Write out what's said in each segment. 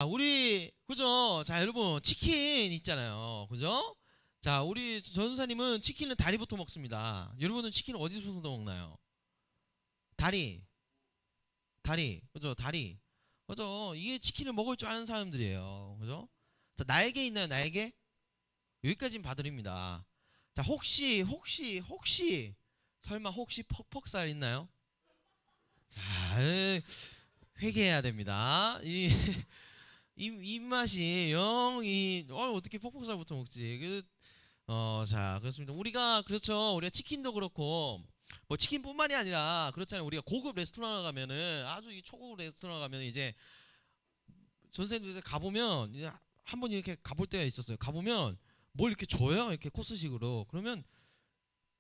우리 그죠? 자, 여러분 치킨 있잖아요. 그죠? 자, 우리 전사님은 치킨은 다리부터 먹습니다. 여러분은 치킨 어디서부터 먹나요? 다리, 다리, 그죠? 다리, 그죠? 이게 치킨을 먹을 줄 아는 사람들이에요. 그죠? 자, 날개 있나요? 날개? 여기까지는 봐드립니다. 자, 혹시 설마 혹시 퍽퍽살 있나요? 자, 회개해야 됩니다. 입맛이 영이 어떻게 퍽퍽살부터 먹지? 자, 그렇습니다. 우리가 그렇죠. 우리가 치킨도 그렇고 뭐 치킨뿐만이 아니라 그렇잖아요. 우리가 고급 레스토랑에 가면은 아주 이 초고급 레스토랑 가면 이제 전생들 이제 가보면 이제 한번 이렇게 가볼 때가 있었어요. 가보면 뭘 이렇게 줘요. 이렇게 코스식으로. 그러면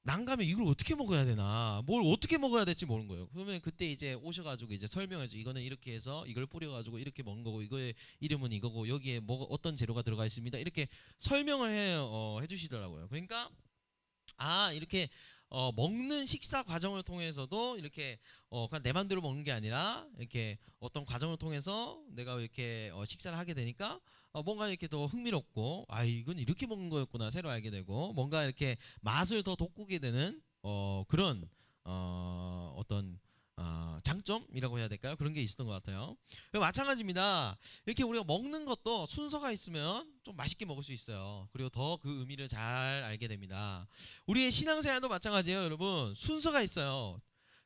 난감해. 이걸 어떻게 먹어야 되나, 뭘 어떻게 먹어야 될지 모르는 거예요. 그러면 그때 이제 오셔가지고 이제 설명해줘. 이거는 이렇게 해서 이걸 뿌려가지고 이렇게 먹는 거고, 이거의 이름은 이거고, 여기에 뭐 어떤 재료가 들어가 있습니다. 이렇게 설명을 해주시더라고요. 그러니까 이렇게 먹는 식사 과정을 통해서도 이렇게 그냥 내 맘대로 먹는 게 아니라 이렇게 어떤 과정을 통해서 내가 이렇게 식사를 하게 되니까 뭔가 이렇게 더 흥미롭고, 이건 이렇게 먹는 거였구나 새로 알게 되고, 뭔가 이렇게 맛을 더 돋구게 되는 그런 어떤 장점이라고 해야 될까요? 그런 게 있었던 것 같아요. 마찬가지입니다. 이렇게 우리가 먹는 것도 순서가 있으면 좀 맛있게 먹을 수 있어요. 그리고 더 그 의미를 잘 알게 됩니다. 우리의 신앙생활도 마찬가지예요, 여러분. 순서가 있어요.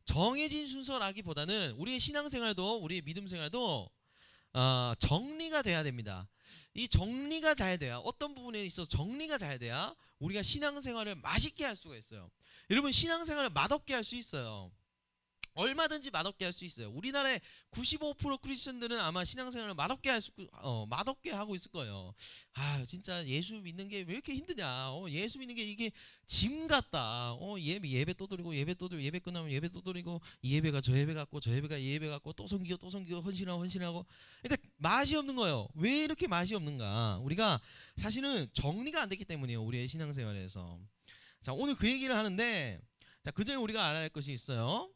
정해진 순서라기보다는 우리의 신앙생활도, 우리의 믿음생활도 정리가 돼야 됩니다. 이 정리가 잘 돼야, 어떤 부분에 있어서 정리가 잘 돼야 우리가 신앙생활을 맛있게 할 수가 있어요. 여러분, 신앙생활을 맛없게 할 수 있어요. 얼마든지 맛없게 할 수 있어요. 우리나라의 95% 크리스천들은 아마 신앙생활을 맛없게 하고 있을 거예요. 진짜 예수 믿는 게 왜 이렇게 힘드냐? 예수 믿는 게 이게 짐 같다. 예배 또 드리고, 예배 또 드리고, 예배 끝나면 예배 또 드리고, 이 예배가 저 예배 같고, 저 예배가 이 예배 같고, 또 섬기고 또 섬기고, 헌신하고. 그러니까 맛이 없는 거예요. 왜 이렇게 맛이 없는가? 우리가 사실은 정리가 안 됐기 때문이에요. 우리의 신앙생활에서. 자, 오늘 그 얘기를 하는데, 자, 그전에 우리가 알아야 할 것이 있어요.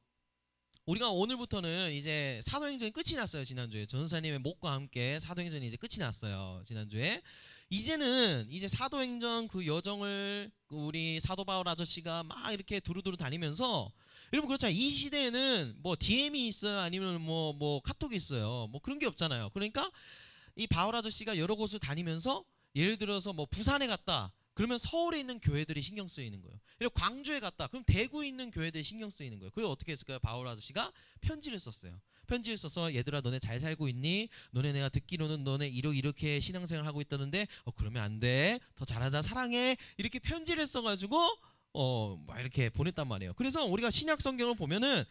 우리가 오늘부터는 이제 사도행전이 끝이 났어요. 지난주에 전도사님의 목과 함께 사도행전이 이제 끝이 났어요. 지난주에. 이제는 이제 사도행전 그 여정을 우리 사도 바울 아저씨가 막 이렇게 두루두루 다니면서, 여러분 그렇잖아요. 이 시대에는 뭐 DM이 있어요, 아니면 뭐 카톡이 있어요. 뭐 그런 게 없잖아요. 그러니까 이 바울 아저씨가 여러 곳을 다니면서, 예를 들어서 뭐 부산에 갔다 그러면 서울에 있는 교회들이 신경 쓰이는 거예요. 그리고 광주에 갔다 그럼 대구에 있는 교회들이 신경 쓰이는 거예요. 그리고 어떻게 했을까요? 바울 아저씨가 편지를 썼어요. 편지를 써서, 얘들아 너네 잘 살고 있니? 너네 내가 듣기로는 너네 이렇게 신앙생활 하고 있다는데 그러면 안 돼. 더 잘하자, 사랑해. 이렇게 편지를 써가지고 막 이렇게 보냈단 말이에요. 그래서 우리가 신약 성경을 보면은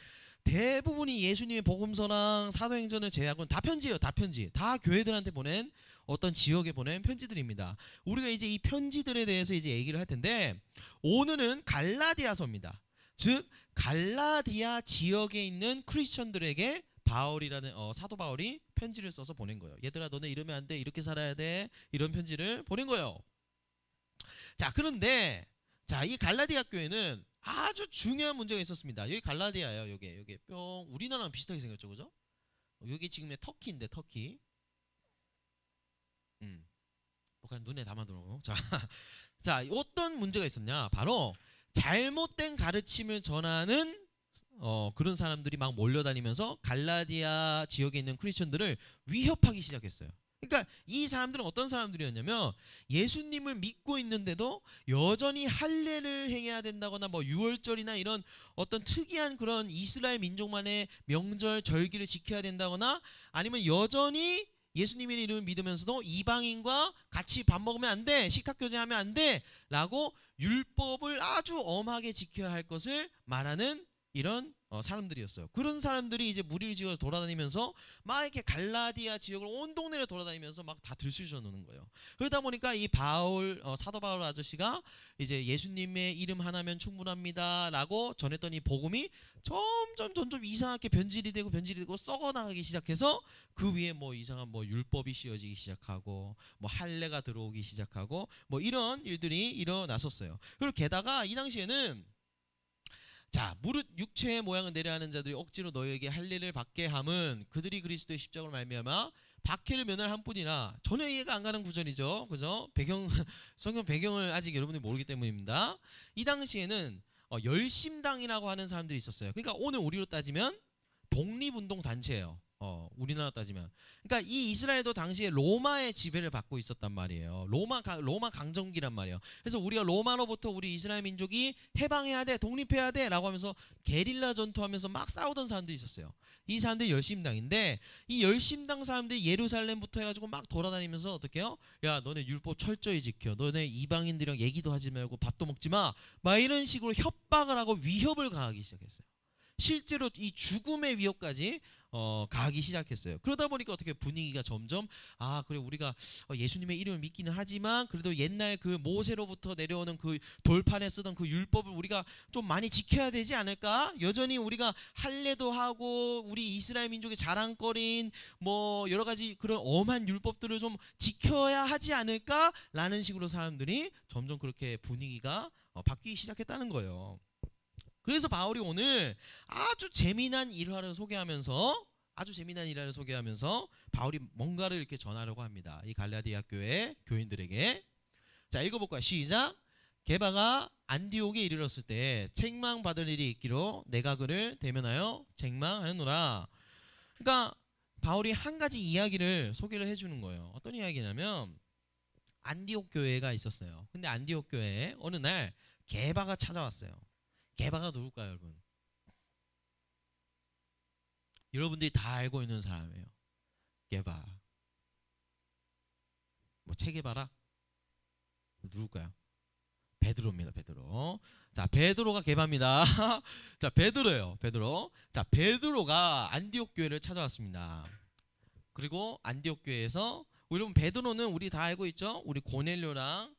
대부분이 예수님의 복음서랑 사도행전을 제외하고는 다 편지예요. 다 편지. 다 교회들한테 보낸, 어떤 지역에 보낸 편지들입니다. 우리가 이제 이 편지들에 대해서 이제 얘기를 할 텐데, 오늘은 갈라디아서입니다. 즉 갈라디아 지역에 있는 크리스천들에게 바울이라는 사도 바울이 편지를 써서 보낸 거예요. 얘들아 너네 이러면 안 돼. 이렇게 살아야 돼. 이런 편지를 보낸 거예요. 자, 그런데 이 갈라디아 교회는 아주 중요한 문제가 있었습니다. 여기 갈라디아예요. 여기 뿅, 우리나라랑 비슷하게 생겼죠, 그죠? 여기 지금의 터키인데, 터키. 뭐 그냥 눈에 담아두고. 자, 어떤 문제가 있었냐? 바로 잘못된 가르침을 전하는 그런 사람들이 막 몰려다니면서 갈라디아 지역에 있는 크리스천들을 위협하기 시작했어요. 그러니까 이 사람들은 어떤 사람들이었냐면, 예수님을 믿고 있는데도 여전히 할례를 행해야 된다거나 뭐 유월절이나 이런 어떤 특이한 그런 이스라엘 민족만의 명절 절기를 지켜야 된다거나, 아니면 여전히 예수님의 이름을 믿으면서도 이방인과 같이 밥 먹으면 안 돼, 식탁 교제하면 안 돼 라고 율법을 아주 엄하게 지켜야 할 것을 말하는 이런 사람들이었어요. 그런 사람들이 이제 무리를 지어서 돌아다니면서 막 이렇게 갈라디아 지역을 온 동네를 돌아다니면서 막 다 들쑤셔 놓는 거예요. 그러다 보니까 이 사도 바울 아저씨가 이제 예수님의 이름 하나면 충분합니다라고 전했던 이 복음이 점점 이상하게 변질이 되고 썩어 나가기 시작해서, 그 위에 뭐 이상한 뭐 율법이 씌워지기 시작하고, 뭐 할례가 들어오기 시작하고, 뭐 이런 일들이 일어났었어요. 그리고 게다가 이 당시에는, 무릇 육체의 모양을 내려하는 자들이 억지로 너희에게 할례를 받게 함은 그들이 그리스도의 십자가로 말미암아 박해를 면할 뿐이라 전혀 이해가 안 가는 구절이죠. 그죠? 배경 성경 배경을 아직 여러분들이 모르기 때문입니다. 이 당시에는 열심당이라고 하는 사람들이 있었어요. 그러니까 오늘 우리로 따지면 독립운동 단체예요. 우리나라 따지면. 그러니까 이 이스라엘도 당시에 로마의 지배를 받고 있었단 말이에요. 로마 강점기란 말이에요. 그래서 우리가 로마로부터 우리 이스라엘 민족이 해방해야 돼, 독립해야 돼라고 하면서 게릴라 전투하면서 막 싸우던 사람들이 있었어요. 이 사람들이 열심당인데 이 열심당 사람들이 예루살렘부터 해가지고 막 돌아다니면서 어떻게 해요? 야, 너네 율법 철저히 지켜. 너네 이방인들이랑 얘기도 하지 말고 밥도 먹지 마. 막 이런 식으로 협박을 하고 위협을 가하기 시작했어요. 실제로 이 죽음의 위협까지 가하기 시작했어요. 그러다 보니까 어떻게 분위기가 점점 그래 우리가 예수님의 이름을 믿기는 하지만 그래도 옛날 그 모세로부터 내려오는 그 돌판에 쓰던 그 율법을 우리가 좀 많이 지켜야 되지 않을까? 여전히 우리가 할례도 하고 우리 이스라엘 민족의 자랑거리인 뭐 여러 가지 그런 엄한 율법들을 좀 지켜야 하지 않을까? 라는 식으로 사람들이 점점 그렇게 분위기가 바뀌기 시작했다는 거예요. 그래서 바울이 오늘 아주 재미난 일화를 소개하면서 바울이 뭔가를 이렇게 전하려고 합니다. 이 갈라디아 교회 교인들에게. 자, 읽어볼까요? 시작. 게바가 안디옥에 이르렀을 때 책망받을 일이 있기로 내가 그를 대면하여 책망하였노라. 그러니까 바울이 한 가지 이야기를 소개를 해주는 거예요. 어떤 이야기냐면 안디옥 교회가 있었어요. 근데 안디옥 교회에 어느 날 게바가 찾아왔어요. 게바가 누굴까요, 여러분? 여러분들이 다 알고 있는 사람이에요. 게바. 뭐 체게바라? 누굴까요? 베드로입니다. 베드로. 자, 베드로가 게바입니다. 자, 베드로예요. 베드로. 자, 베드로가 안디옥 교회를 찾아왔습니다. 그리고 안디옥 교회에서 여러분 베드로는 우리 다 알고 있죠? 우리 고넬료랑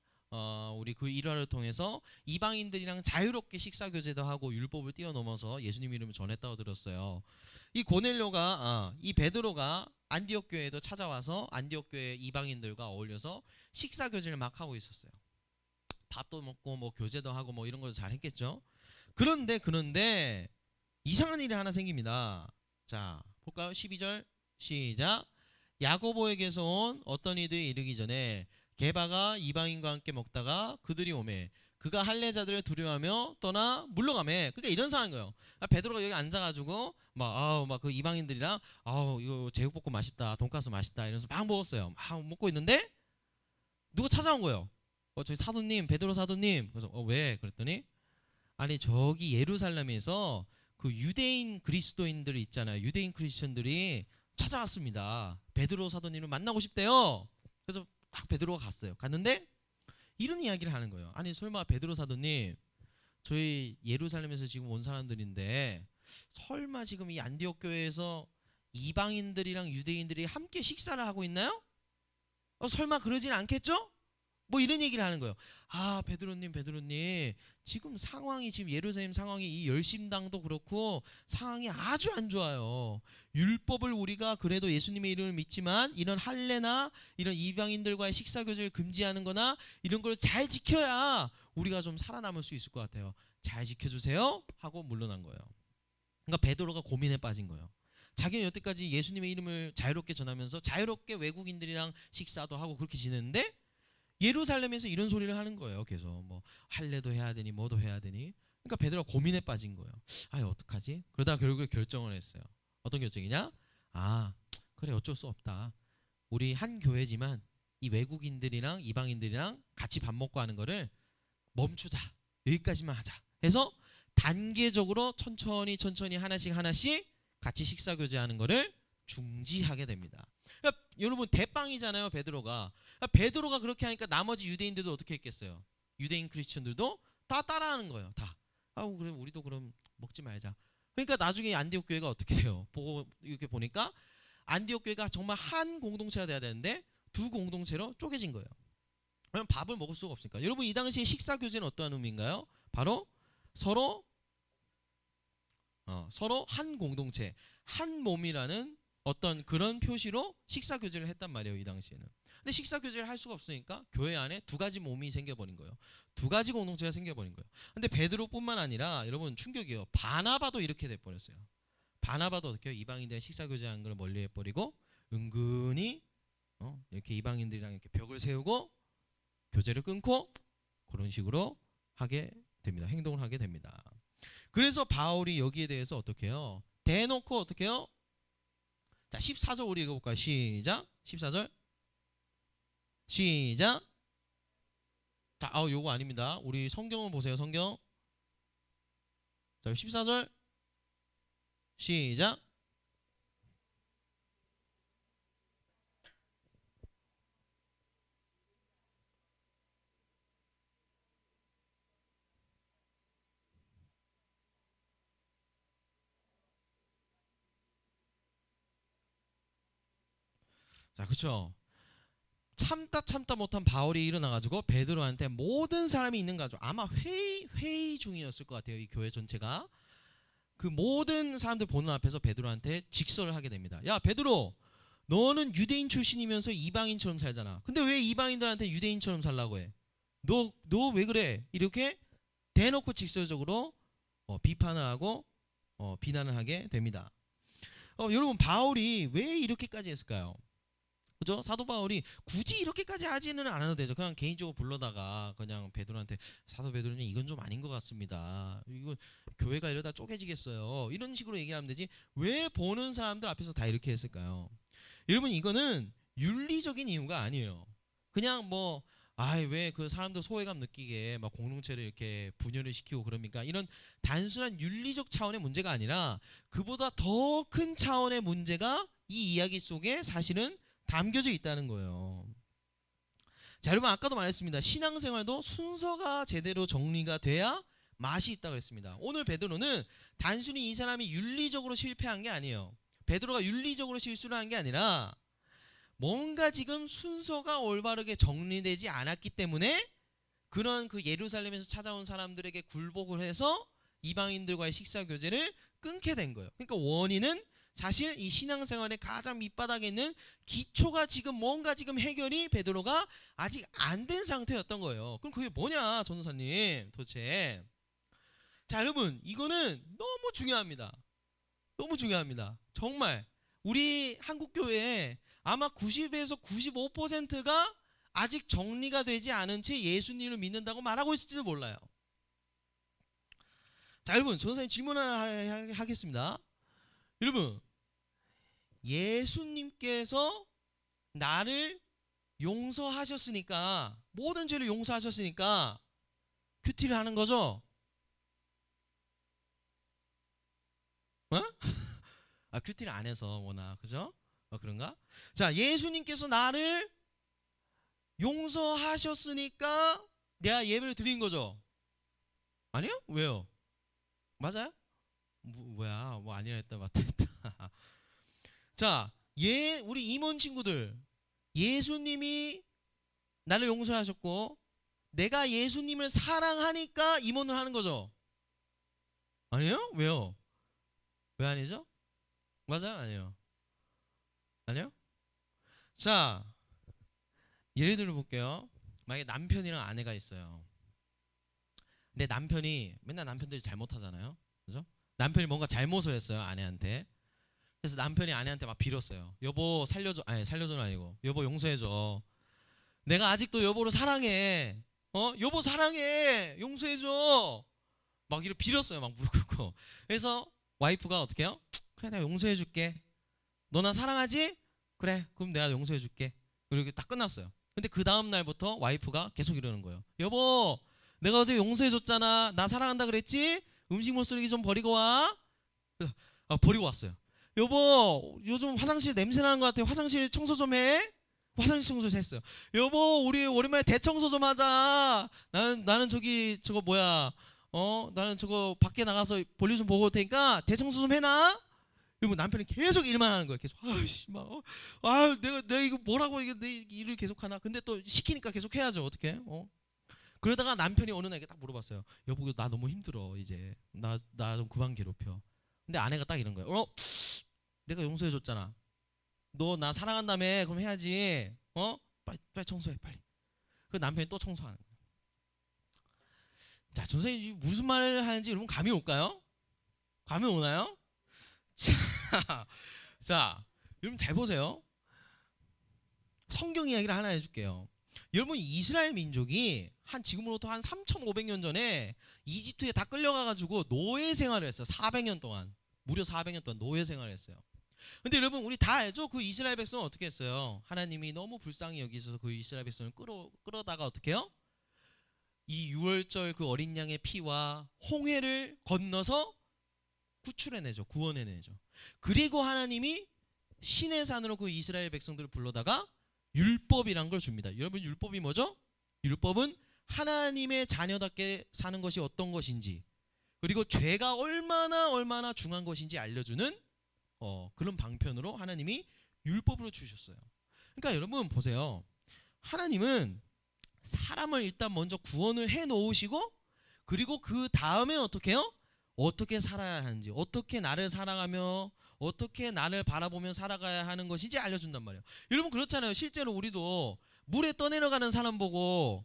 우리 그 일화를 통해서 이방인들이랑 자유롭게 식사 교제도 하고 율법을 뛰어넘어서 예수님 이름을 전했다고 들었어요. 이 고넬료가 이 베드로가 안디옥 교회에도 찾아와서 안디옥 교회 이방인들과 어울려서 식사 교제를 막 하고 있었어요. 밥도 먹고 뭐 교제도 하고 뭐 이런 거 잘 했겠죠. 그런데 이상한 일이 하나 생깁니다. 자, 볼까요? 12절 시작. 야고보에게서 온 어떤 이들이 이르기 전에 게바가 이방인과 함께 먹다가 그들이 오매 그가 할례자들을 두려워하며 떠나 물러가매. 그러니까 이런 상황인 거예요. 베드로가 여기 앉아가지고 막 그 이방인들이랑 이거 제육볶음 맛있다, 돈가스 맛있다 이러면서 막 먹었어요. 막 먹고 있는데 누가 찾아온 거예요. 저희 사도님, 베드로 사도님. 그래서 왜? 그랬더니 아니 저기 예루살렘에서 그 유대인 그리스도인들이 있잖아요. 유대인 크리스천들이 찾아왔습니다. 베드로 사도님을 만나고 싶대요. 그래서 딱 베드로가 갔어요. 갔는데 이런 이야기를 하는 거예요. 아니 설마 베드로 사도님 저희 예루살렘에서 지금 온 사람들인데 설마 지금 이 안디옥 교회에서 이방인들이랑 유대인들이 함께 식사를 하고 있나요? 설마 그러진 않겠죠? 뭐 이런 얘기를 하는 거예요. 베드로님 지금 상황이 지금 예루살렘 상황이 이 열심당도 그렇고 상황이 아주 안 좋아요. 율법을 우리가 그래도 예수님의 이름을 믿지만 이런 할례나 이런 이방인들과의 식사 교제를 금지하는 거나 이런 걸 잘 지켜야 우리가 좀 살아남을 수 있을 것 같아요. 잘 지켜주세요 하고 물러난 거예요. 그러니까 베드로가 고민에 빠진 거예요. 자기는 여태까지 예수님의 이름을 자유롭게 전하면서 자유롭게 외국인들이랑 식사도 하고 그렇게 지냈는데 예루살렘에서 이런 소리를 하는 거예요. 계속 뭐 할례도 해야 되니 뭐도 해야 되니. 그러니까 베드로가 고민에 빠진 거예요. 어떡하지? 그러다 결국에 결정을 했어요. 어떤 결정이냐? 그래 어쩔 수 없다. 우리 한 교회지만 이 외국인들이랑 이방인들이랑 같이 밥 먹고 하는 거를 멈추자. 여기까지만 하자. 해서 단계적으로 천천히 하나씩 같이 식사 교제하는 거를 중지하게 됩니다. 그러니까 여러분 대빵이잖아요. 베드로가 그렇게 하니까 나머지 유대인들도 어떻게 했겠어요? 유대인 크리스천들도 다 따라하는 거예요. 다. 그래 우리도 그럼 먹지 말자. 그러니까 나중에 안디옥 교회가 어떻게 돼요? 이렇게 보니까 안디옥 교회가 정말 한 공동체가 돼야 되는데 두 공동체로 쪼개진 거예요. 그러면 밥을 먹을 수가 없으니까. 여러분 이 당시에 식사 교제는 어떠한 의미인가요? 바로 서로 한 공동체, 한 몸이라는 어떤 그런 표시로 식사 교제를 했단 말이에요. 이 당시에는. 근데 식사 교제를 할 수가 없으니까 교회 안에 두 가지 몸이 생겨버린 거예요. 두 가지 공동체가 생겨버린 거예요. 근데 베드로뿐만 아니라 여러분 충격이에요. 바나바도 이렇게 돼버렸어요. 바나바도 어떻게 이방인들 식사 교제하는 걸 멀리 해버리고 은근히 이렇게 이방인들이랑 이렇게 벽을 세우고 교제를 끊고 그런 식으로 하게 됩니다. 행동을 하게 됩니다. 그래서 바울이 여기에 대해서 어떻게 해요? 대놓고 어떻게 해요? 자, 14절 우리 읽어볼까요? 시작. 14절 시작. 자, 요거 아닙니다. 우리 성경을 보세요. 성경. 자, 14절 시작. 자, 그렇죠. 참다 못한 바울이 일어나가지고 베드로한테 모든 사람이 있는 가죠. 아마 회의 중이었을 것 같아요. 이 교회 전체가 그 모든 사람들 보는 앞에서 베드로한테 직설을 하게 됩니다. 야, 베드로, 너는 유대인 출신이면서 이방인처럼 살잖아. 근데 왜 이방인들한테 유대인처럼 살라고 해? 너 왜 그래? 이렇게 대놓고 직설적으로 비판을 하고 비난을 하게 됩니다. 여러분, 바울이 왜 이렇게까지 했을까요? 그죠? 사도 바울이 굳이 이렇게까지 하지는 않아도 되죠. 그냥 개인적으로 불러다가 그냥 베드로한테 사도 베드로님 이건 좀 아닌 것 같습니다. 이거 교회가 이러다 쪼개지겠어요. 이런 식으로 얘기하면 되지. 왜 보는 사람들 앞에서 다 이렇게 했을까요? 여러분, 이거는 윤리적인 이유가 아니에요. 그냥 왜 그 사람들 소외감 느끼게 막 공동체를 이렇게 분열을 시키고 그럽니까? 이런 단순한 윤리적 차원의 문제가 아니라 그보다 더 큰 차원의 문제가 이 이야기 속에 사실은 담겨져 있다는 거예요. 자, 여러분, 아까도 말했습니다. 신앙생활도 순서가 제대로 정리가 돼야 맛이 있다고 했습니다. 오늘 베드로는 단순히 이 사람이 윤리적으로 실패한 게 아니에요. 베드로가 윤리적으로 실수를 한 게 아니라 뭔가 지금 순서가 올바르게 정리되지 않았기 때문에 그런 그 예루살렘에서 찾아온 사람들에게 굴복을 해서 이방인들과의 식사 교제를 끊게 된 거예요. 그러니까 원인은 사실 이 신앙생활의 가장 밑바닥에 있는 기초가 지금 뭔가 지금 해결이 베드로가 아직 안 된 상태였던 거예요. 그럼 그게 뭐냐, 전도사님, 도대체. 자, 여러분, 이거는 너무 중요합니다. 너무 중요합니다. 정말 우리 한국교회에 아마 90에서 95%가 아직 정리가 되지 않은 채 예수님을 믿는다고 말하고 있을지도 몰라요. 자, 여러분, 전도사님 질문 하나 하겠습니다. 여러분, 예수님께서 나를 용서하셨으니까, 모든 죄를 용서하셨으니까 큐티를 하는 거죠? 큐티를 안 해서 워낙, 그죠? 그런가? 자, 예수님께서 나를 용서하셨으니까 내가 예배를 드린 거죠? 아니요? 왜요? 맞아요? 뭐야? 아니라 했다 맞다 했다. 자, 우리 임원 친구들, 예수님이 나를 용서하셨고 내가 예수님을 사랑하니까 임원을 하는 거죠? 아니에요? 왜요? 왜 아니죠? 맞아요? 아니에요? 아니요? 자, 예를 들어 볼게요. 만약에 남편이랑 아내가 있어요. 근데 남편이 맨날 남편들이 잘못하잖아요. 그죠? 남편이 뭔가 잘못을 했어요, 아내한테. 그래서 남편이 아내한테 막 빌었어요. 여보 살려줘. 아니, 살려줘는 아니고 여보 용서해줘. 내가 아직도 여보를 사랑해. 여보 사랑해. 용서해줘. 막 이렇게 빌었어요. 막 무릎 꿇고. 그래서 와이프가 어떻게 해요? 그래, 내가 용서해줄게. 너 나 사랑하지? 그래, 그럼 내가 용서해줄게. 그리고 딱 끝났어요. 근데 그 다음 날부터 와이프가 계속 이러는 거예요. 여보, 내가 어제 용서해줬잖아. 나 사랑한다 그랬지? 음식물 쓰레기 좀 버리고 와. 버리고 왔어요. 여보, 요즘 화장실 냄새 나는 것 같아. 화장실 청소 좀 해. 화장실 청소 했어요. 여보, 우리 오랜만에 대청소 좀 하자. 나는 저거 뭐야? 나는 저거 밖에 나가서 볼일 좀 보고 올 테니까 대청소 좀 해놔. 여러분, 남편이 계속 일만 하는 거예요. 계속 내가 이거 뭐라고 이게 내 일을 계속 하나. 근데 또 시키니까 계속 해야죠. 어떻게? 그러다가 남편이 어느 날 딱 물어봤어요. 여보, 나 너무 힘들어 이제. 나 좀 그만 괴롭혀. 근데 아내가 딱 이런 거예요. 내가 용서해줬잖아. 너 나 사랑한다며. 그럼 해야지. 빨리 청소해 빨리. 그 남편이 또 청소하는 거예요. 자, 선생님 무슨 말을 하는지 여러분 감이 올까요? 감이 오나요? 자, 여러분 잘 보세요. 성경 이야기를 하나 해줄게요. 여러분 이스라엘 민족이 한 지금으로부터 한 3,500년 전에 이집트에 다 끌려가가지고 노예 생활을 했어요. 400년 동안. 무려 400년 동안 노예 생활을 했어요. 근데 여러분 우리 다 알죠? 그 이스라엘 백성은 어떻게 했어요? 하나님이 너무 불쌍히 여기셔서 그 이스라엘 백성을 끌어다가 어떻게 해요? 이 유월절 그 어린 양의 피와 홍해를 건너서 구출해내죠. 구원해내죠. 그리고 하나님이 시내 산으로 그 이스라엘 백성들을 불러다가 율법이란 걸 줍니다. 여러분 율법이 뭐죠? 율법은 하나님의 자녀답게 사는 것이 어떤 것인지, 그리고 죄가 얼마나 중한 것인지 알려주는 그런 방편으로 하나님이 율법으로 주셨어요. 그러니까 여러분 보세요. 하나님은 사람을 일단 먼저 구원을 해 놓으시고, 그리고 그 다음에 어떻게 해요? 어떻게 살아야 하는지, 어떻게 나를 사랑하며 어떻게 나를 바라보며 살아가야 하는 것인지 알려준단 말이에요. 여러분 그렇잖아요. 실제로 우리도 물에 떠내려가는 사람 보고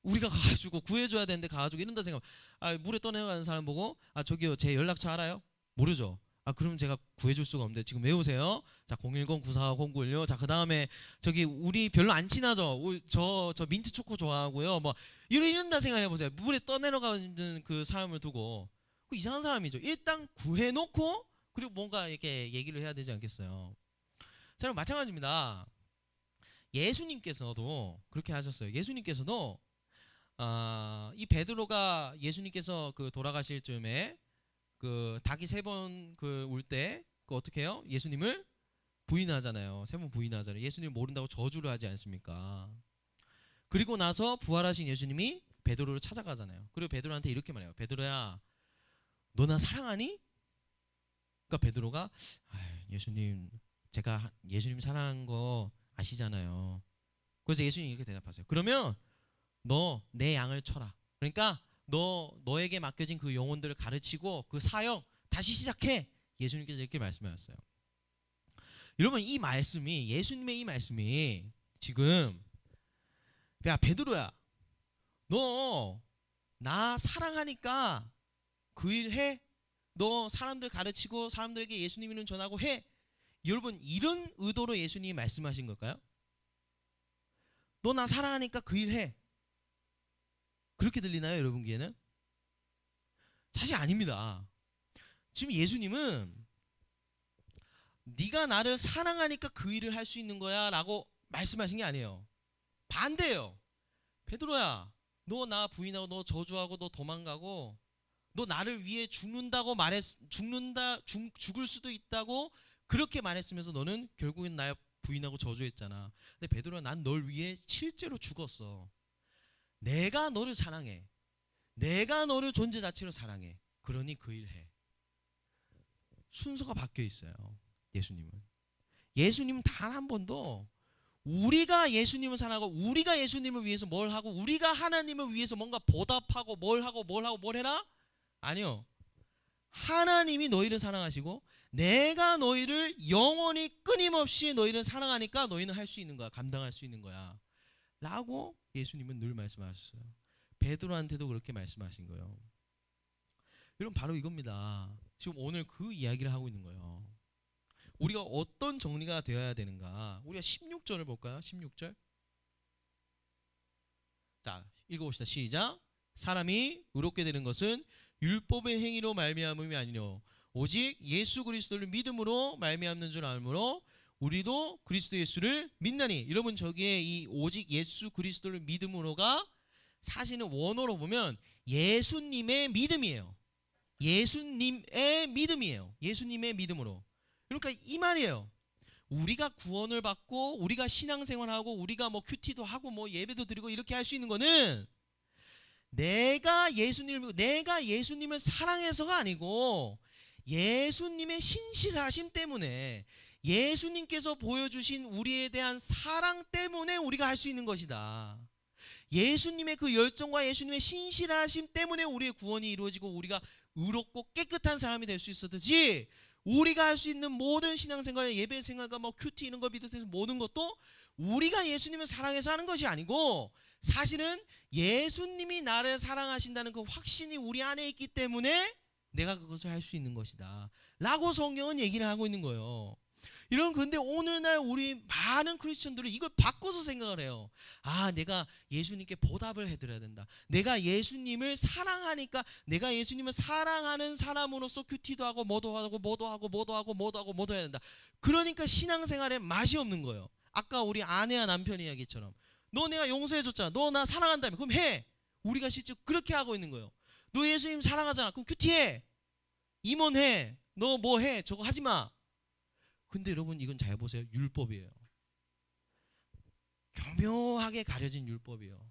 우리가 가가지고 구해줘야 되는데 가가지고 이런다 생각. 물에 떠내려가는 사람 보고 저기요 제 연락처 알아요? 모르죠. 그럼 제가 구해줄 수가 없는데 지금 외우세요. 자 010-94-0916. 자 그 다음에 저기 우리 별로 안 친하죠. 저 민트 초코 좋아하고요. 뭐 이런다 생각해보세요. 물에 떠내려가는 그 사람을 두고 그 이상한 사람이죠. 일단 구해놓고 그리고 뭔가 이렇게 얘기를 해야 되지 않겠어요. 자 그럼 마찬가지입니다. 예수님께서도 그렇게 하셨어요. 예수님께서도 이 베드로가 예수님께서 그 돌아가실 즈음에 그 닭이 3번 그 울 때 그 어떻게 해요? 예수님을 부인하잖아요. 3번 부인하잖아요. 예수님 모른다고 저주를 하지 않습니까? 그리고 나서 부활하신 예수님이 베드로를 찾아가잖아요. 그리고 베드로한테 이렇게 말해요. 베드로야, 너 나 사랑하니? 그러니까 베드로가 예수님, 제가 예수님 사랑한 거 아시잖아요. 그래서 예수님이 이렇게 대답하세요. 그러면 너 내 양을 쳐라. 그러니까 너에게 맡겨진 그 영혼들을 가르치고 그 사역 다시 시작해. 예수님께서 이렇게 말씀하셨어요. 여러분 이 말씀이, 예수님의 이 말씀이 지금 야 베드로야, 너 나 사랑하니까 그 일 해. 너 사람들 가르치고 사람들에게 예수님 이름 전하고 해. 여러분 이런 의도로 예수님이 말씀하신 걸까요? 너 나 사랑하니까 그 일 해. 그렇게 들리나요 여러분 귀에는? 사실 아닙니다. 지금 예수님은 네가 나를 사랑하니까 그 일을 할 수 있는 거야 라고 말씀하신 게 아니에요. 반대예요. 베드로야, 너 나 부인하고 너 저주하고 너 도망가고 너 나를 위해 죽는다고 죽을 수도 있다고 그렇게 말했으면서 너는 결국엔 나 부인하고 저주했잖아. 근데 베드로야, 난 널 위해 실제로 죽었어. 내가 너를 사랑해. 내가 너를 존재 자체로 사랑해. 그러니 그 일 해. 순서가 바뀌어 있어요. 예수님은 단 한 번도 우리가 예수님을 사랑하고 우리가 예수님을 위해서 뭘 하고 우리가 하나님을 위해서 뭔가 보답하고 뭘 해라? 아니요. 하나님이 너희를 사랑하시고 내가 너희를 영원히 끊임없이 너희를 사랑하니까 너희는 할 수 있는 거야. 감당할 수 있는 거야. 라고 예수님은 늘 말씀하셨어요. 베드로한테도 그렇게 말씀하신 거예요. 여러분 바로 이겁니다. 지금 오늘 그 이야기를 하고 있는 거예요. 우리가 어떤 정리가 되어야 되는가? 우리가 16절을 볼까요? 16절. 자, 읽어봅시다. 시작. 사람이 의롭게 되는 것은 율법의 행위로 말미암음이 아니뇨 오직 예수 그리스도를 믿음으로 말미암는 줄 알므로 우리도 그리스도 예수를 믿나니. 여러분 저기에 이 오직 예수 그리스도를 믿음으로가 사실은 원어로 보면 예수님의 믿음이에요. 예수님의 믿음이에요. 예수님의 믿음으로. 그러니까 이 말이에요. 우리가 구원을 받고 우리가 신앙생활하고 우리가 뭐 큐티도 하고 뭐 예배도 드리고 이렇게 할 수 있는 거는 내가 예수님을 믿고 내가 예수님을 사랑해서가 아니고 예수님의 신실하심 때문에 예수님께서 보여주신 우리에 대한 사랑 때문에 우리가 할 수 있는 것이다. 예수님의 그 열정과 예수님의 신실하심 때문에 우리의 구원이 이루어지고 우리가 의롭고 깨끗한 사람이 될 수 있었듯이 우리가 할 수 있는 모든 신앙생활, 예배생활과 뭐 큐티 이런 걸 비롯해서 모든 것도 우리가 예수님을 사랑해서 하는 것이 아니고 사실은 예수님이 나를 사랑하신다는 그 확신이 우리 안에 있기 때문에 내가 그것을 할 수 있는 것이다 라고 성경은 얘기를 하고 있는 거예요. 이런 근데 오늘날 우리 많은 크리스천들은 이걸 바꿔서 생각을 해요. 아, 내가 예수님께 보답을 해드려야 된다. 내가 예수님을 사랑하니까 내가 예수님을 사랑하는 사람으로서 큐티도 하고 뭐도 하고 뭐도 하고 뭐도 하고 뭐도 하고 뭐도 해야 된다. 그러니까 신앙생활에 맛이 없는 거예요. 아까 우리 아내와 남편 이야기처럼 너 내가 용서해줬잖아. 너 나 사랑한다며. 그럼 해. 우리가 실제 그렇게 하고 있는 거예요. 너 예수님 사랑하잖아. 그럼 큐티해. 임원해. 너 뭐 해. 저거 하지 마. 근데 여러분 이건 잘 보세요. 율법이에요. 교묘하게 가려진 율법이에요.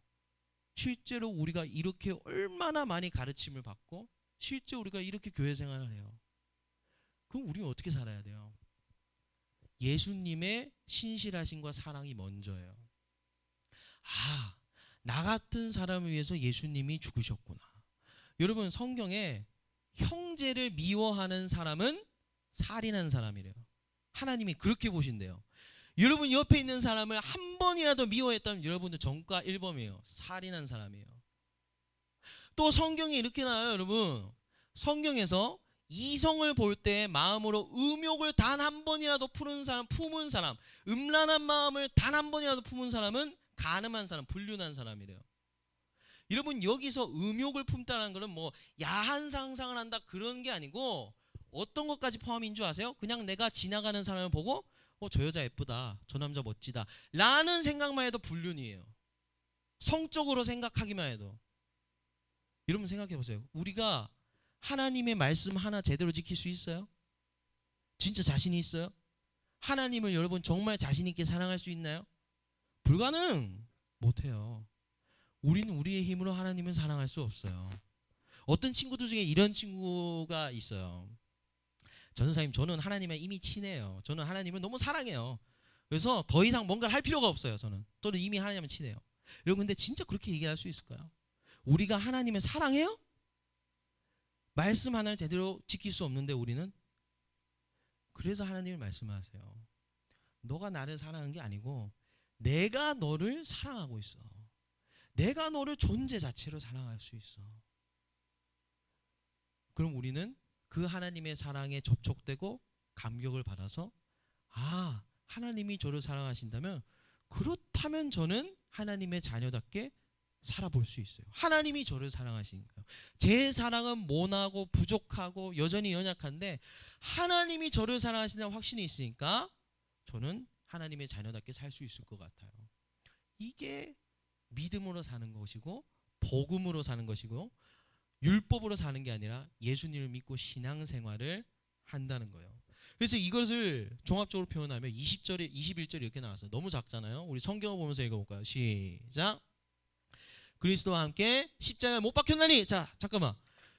실제로 우리가 이렇게 얼마나 많이 가르침을 받고 실제 우리가 이렇게 교회 생활을 해요. 그럼 우리는 어떻게 살아야 돼요? 예수님의 신실하심과 사랑이 먼저예요. 아, 나 같은 사람을 위해서 예수님이 죽으셨구나. 여러분 성경에 형제를 미워하는 사람은 살인한 사람이래요. 하나님이 그렇게 보신대요. 여러분 옆에 있는 사람을 한 번이라도 미워했다면 여러분들 전과 1범이에요. 살인한 사람이에요. 또 성경에 이렇게 나와요. 여러분 성경에서 이성을 볼 때 마음으로 음욕을 단 한 번이라도 품은 사람, 음란한 마음을 단 한 번이라도 품은 사람은 간음한 사람, 불륜한 사람이래요. 여러분 여기서 음욕을 품다는 것은 뭐 야한 상상을 한다 그런 게 아니고 어떤 것까지 포함인 줄 아세요? 그냥 내가 지나가는 사람을 보고 저 여자 예쁘다, 저 남자 멋지다 라는 생각만 해도 불륜이에요. 성적으로 생각하기만 해도. 여러분 생각해 보세요. 우리가 하나님의 말씀 하나 제대로 지킬 수 있어요? 진짜 자신이 있어요? 하나님을 여러분 정말 자신 있게 사랑할 수 있나요? 불가능! 못해요. 우리는 우리의 힘으로 하나님을 사랑할 수 없어요. 어떤 친구들 중에 이런 친구가 있어요. 전도사님 저는 하나님과 이미 친해요. 저는 하나님을 너무 사랑해요. 그래서 더 이상 뭔가를 할 필요가 없어요. 저는 이미 하나님과 친해요. 여러분 근데 진짜 그렇게 얘기할 수 있을까요? 우리가 하나님을 사랑해요? 말씀 하나를 제대로 지킬 수 없는데 우리는? 그래서 하나님을 말씀하세요. 너가 나를 사랑한 게 아니고 내가 너를 사랑하고 있어. 내가 너를 존재 자체로 사랑할 수 있어. 그럼 우리는 그 하나님의 사랑에 접촉되고 감격을 받아서 아, 하나님이 저를 사랑하신다면 그렇다면 저는 하나님의 자녀답게 살아볼 수 있어요. 하나님이 저를 사랑하시니까요. 제 사랑은 모나고 부족하고 여전히 연약한데 하나님이 저를 사랑하신다는 확신이 있으니까 저는 하나님의 자녀답게 살 수 있을 것 같아요. 이게 믿음으로 사는 것이고 복음으로 사는 것이고 율법으로 사는 게 아니라 예수님을 믿고 신앙생활을 한다는 거예요. 그래서 이것을 종합적으로 표현하면 20절에 21절이 이렇게 나왔어요. 너무 작잖아요. 우리 성경을 보면서 읽어볼까요? 시작. 그리스도와 함께 십자가에 못 박혔나니. 자 잠깐만.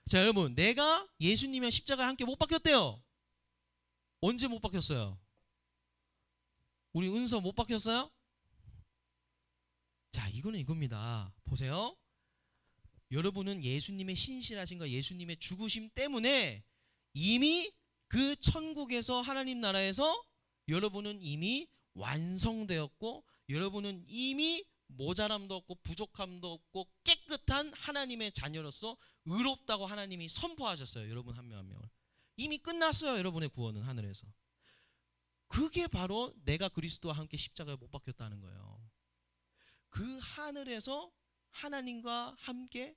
자 여러분 내가 예수님의 십자가에 함께 못 박혔대요. 언제 못 박혔어요? 우리 은서 못 박혔어요? 자 이거는 이겁니다. 보세요. 여러분은 예수님의 신실하심과 예수님의 죽으심 때문에 이미 그 천국에서 하나님 나라에서 여러분은 이미 완성되었고 여러분은 이미 모자람도 없고 부족함도 없고 깨끗한 하나님의 자녀로서 의롭다고 하나님이 선포하셨어요. 여러분 한 명 한 명을. 이미 끝났어요. 여러분의 구원은 하늘에서. 그게 바로 내가 그리스도와 함께 십자가에 못 박혔다는 거예요. 그 하늘에서 하나님과 함께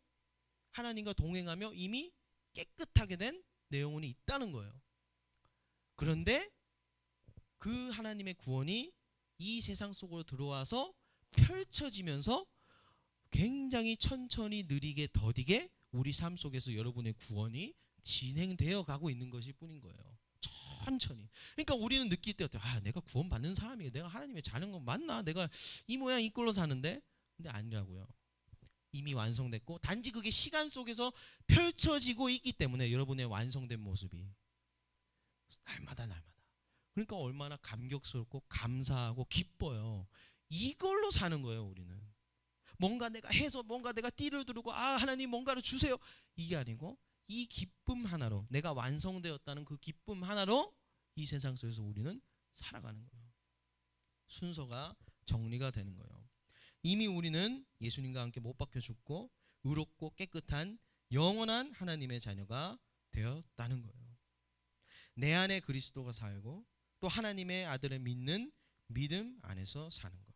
하나님과 동행하며 이미 깨끗하게 된 내 영혼이 있다는 거예요. 그런데 그 하나님의 구원이 이 세상 속으로 들어와서 펼쳐지면서 굉장히 천천히 느리게 더디게 우리 삶 속에서 여러분의 구원이 진행되어 가고 있는 것일 뿐인 거예요. 천천히. 그러니까 우리는 느낄 때 어때요? 아, 내가 구원 받는 사람이에요. 내가 하나님의 자녀인 건 맞나? 내가 이 모양 이 꼴로 사는데? 근데 아니라고요. 이미 완성됐고 단지 그게 시간 속에서 펼쳐지고 있기 때문에 여러분의 완성된 모습이 날마다 그러니까 얼마나 감격스럽고 감사하고 기뻐요. 이걸로 사는 거예요. 우리는 뭔가 내가 해서 뭔가 내가 띠를 두르고 아 하나님 뭔가를 주세요 이게 아니고 이 기쁨 하나로 내가 완성되었다는 그 기쁨 하나로 이 세상 속에서 우리는 살아가는 거예요. 순서가 정리가 되는 거예요. 이미 우리는 예수님과 함께 못 박혀 죽고 의롭고 깨끗한 영원한 하나님의 자녀가 되었다는 거예요. 내 안에 그리스도가 살고 또 하나님의 아들을 믿는 믿음 안에서 사는 것.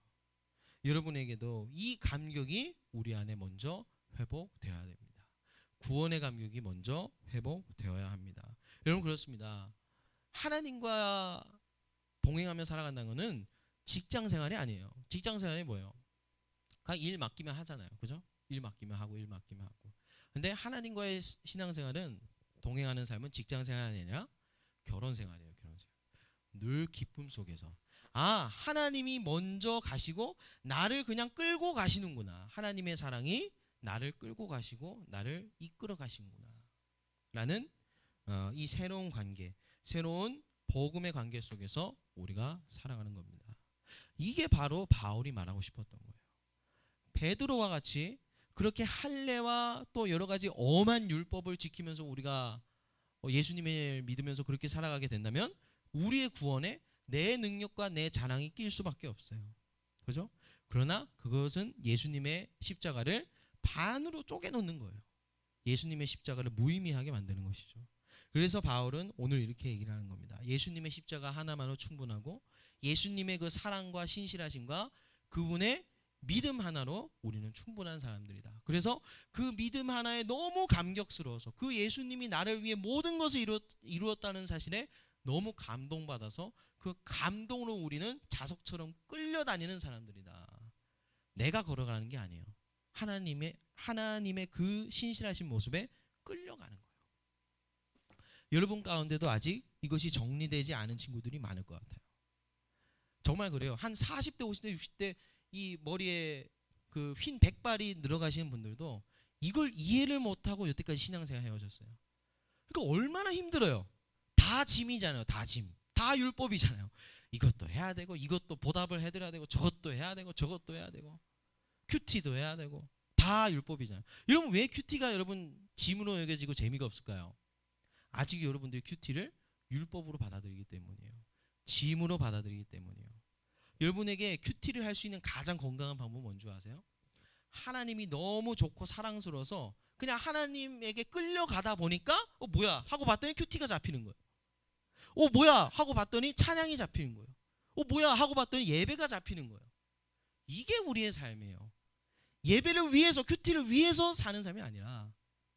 여러분에게도 이 감격이 우리 안에 먼저 회복되어야 됩니다. 구원의 감격이 먼저 회복되어야 합니다. 여러분 그렇습니다. 하나님과 동행하며 살아간다는 것은 직장 생활이 아니에요. 직장 생활이 뭐예요? 각 일 맡기면 하잖아요. 그죠? 일 맡기면 하고 일 맡기면 하고. 근데 하나님과의 신앙생활은 동행하는 삶은 직장 생활이 아니라 결혼 생활이에요. 결혼 생활. 늘 기쁨 속에서 하나님이 먼저 가시고 나를 그냥 끌고 가시는구나. 하나님의 사랑이 나를 끌고 가시고 나를 이끌어 가시는구나 라는 이 새로운 관계, 새로운 복음의 관계 속에서 우리가 살아가는 겁니다. 이게 바로 바울이 말하고 싶었던 거예요. 베드로와 같이 그렇게 할례와 또 여러 가지 엄한 율법을 지키면서 우리가 예수님을 믿으면서 그렇게 살아가게 된다면 우리의 구원에 내 능력과 내 자랑이 낄 수밖에 없어요. 그죠? 그러나 그것은 예수님의 십자가를 반으로 쪼개놓는 거예요. 예수님의 십자가를 무의미하게 만드는 것이죠. 그래서 바울은 오늘 이렇게 얘기를 하는 겁니다. 예수님의 십자가 하나만으로 충분하고 예수님의 그 사랑과 신실하심과 그분의 믿음 하나로 우리는 충분한 사람들이다. 그래서 그 믿음 하나에 너무 감격스러워서 그 예수님이 나를 위해 모든 것을 이루었다는 사실에 너무 감동받아서 그 감동으로 우리는 자석처럼 끌려다니는 사람들이다. 내가 걸어가는 게 아니에요. 하나님의 그 신실하신 모습에 끌려가는 거예요. 여러분 가운데도 아직 이것이 정리되지 않은 친구들이 많을 것 같아요. 정말 그래요. 한 40대, 50대, 60대 이 머리에 그 흰 백발이 늘어가시는 분들도 이걸 이해를 못하고 여태까지 신앙생활 해오셨어요. 그러니까 얼마나 힘들어요. 다 짐이잖아요. 다 짐. 다 율법이잖아요. 이것도 해야 되고 이것도 보답을 해드려야 되고 저것도 해야 되고 저것도 해야 되고 큐티도 해야 되고 다 율법이잖아요. 여러분 왜 큐티가 여러분 짐으로 여겨지고 재미가 없을까요? 아직 여러분들이 큐티를 율법으로 받아들이기 때문이에요. 짐으로 받아들이기 때문이에요. 여러분에게 큐티를 할 수 있는 가장 건강한 방법은 뭔지 아세요? 하나님이 너무 좋고 사랑스러워서 그냥 하나님에게 끌려가다 보니까 뭐야 하고 봤더니 큐티가 잡히는 거예요. 뭐야 하고 봤더니 찬양이 잡히는 거예요. 뭐야 하고 봤더니 예배가 잡히는 거예요. 이게 우리의 삶이에요. 예배를 위해서 큐티를 위해서 사는 삶이 아니라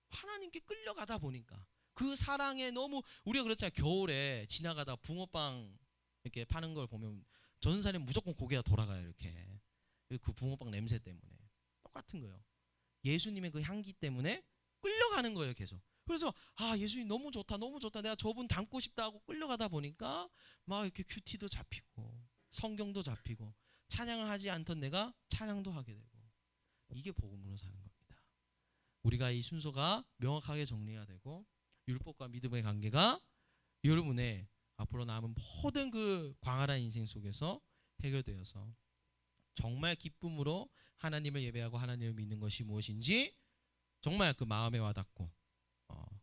하나님께 끌려가다 보니까 그 사랑에 너무 우리가 그렇잖아요. 겨울에 지나가다 붕어빵 이렇게 파는 걸 보면 전사는 무조건 고개가 돌아가요. 이렇게 그 붕어빵 냄새 때문에 똑같은 거예요. 예수님의 그 향기 때문에 끌려가는 거예요. 계속. 그래서 예수님 너무 좋다 너무 좋다 내가 저분 닮고 싶다 하고 끌려가다 보니까 막 이렇게 큐티도 잡히고 성경도 잡히고 찬양을 하지 않던 내가 찬양도 하게 되고 이게 복음으로 사는 겁니다. 우리가 이 순서가 명확하게 정리가 되고 율법과 믿음의 관계가 여러분의 앞으로 남은 모든 그 광활한 인생 속에서 해결되어서 정말 기쁨으로 하나님을 예배하고 하나님을 믿는 것이 무엇인지 정말 그 마음에 와닿고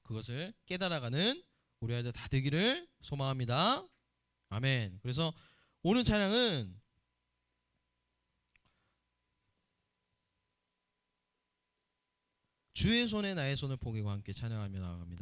그것을 깨달아가는 우리 아이들 다 되기를 소망합니다. 아멘. 그래서 오늘 찬양은 주의 손에 나의 손을 포개고 함께 찬양하며 나아갑니다.